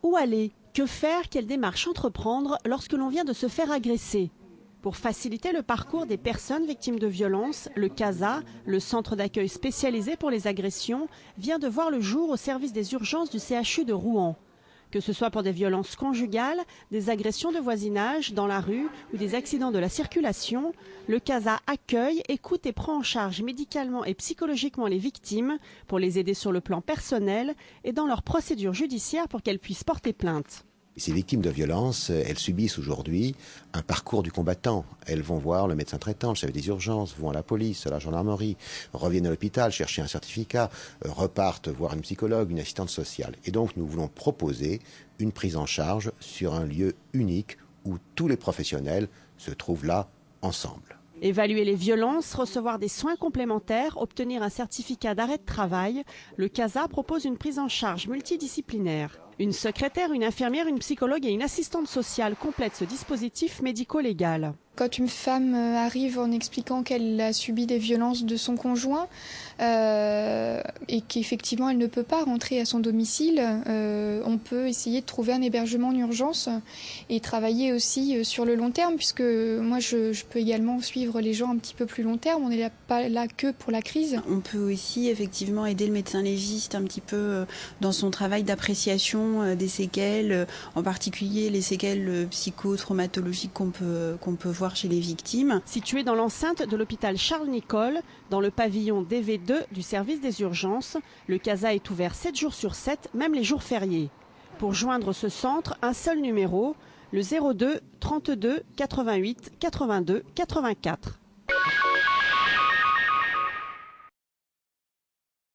Où aller? Que faire? Quelle démarche entreprendre lorsque l'on vient de se faire agresser? Pour faciliter le parcours des personnes victimes de violences, le CASA, le centre d'accueil spécialisé pour les agressions, vient de voir le jour au service des urgences du CHU de Rouen. Que ce soit pour des violences conjugales, des agressions de voisinage, dans la rue ou des accidents de la circulation, le CASA accueille, écoute et prend en charge médicalement et psychologiquement les victimes pour les aider sur le plan personnel et dans leur procédure judiciaire pour qu'elles puissent porter plainte. Ces victimes de violences, elles subissent aujourd'hui un parcours du combattant. Elles vont voir le médecin traitant, le chef des urgences, vont à la police, à la gendarmerie, reviennent à l'hôpital chercher un certificat, repartent voir une psychologue, une assistante sociale. Et donc nous voulons proposer une prise en charge sur un lieu unique où tous les professionnels se trouvent là ensemble. Évaluer les violences, recevoir des soins complémentaires, obtenir un certificat d'arrêt de travail, le CASA propose une prise en charge multidisciplinaire. Une secrétaire, une infirmière, une psychologue et une assistante sociale complètent ce dispositif médico-légal. Quand une femme arrive en expliquant qu'elle a subi des violences de son conjoint et qu'effectivement elle ne peut pas rentrer à son domicile, on peut essayer de trouver un hébergement en urgence et travailler aussi sur le long terme, puisque moi je peux également suivre les gens un petit peu plus long terme, on n'est pas là que pour la crise. On peut aussi effectivement aider le médecin légiste un petit peu dans son travail d'appréciation des séquelles, en particulier les séquelles psychotraumatologiques qu'on peut voir chez les victimes. Situé dans l'enceinte de l'hôpital Charles-Nicolle, dans le pavillon DV2 du service des urgences, le CASA est ouvert 7 jours sur 7, même les jours fériés. Pour joindre ce centre, un seul numéro, le 02 32 88 82 84.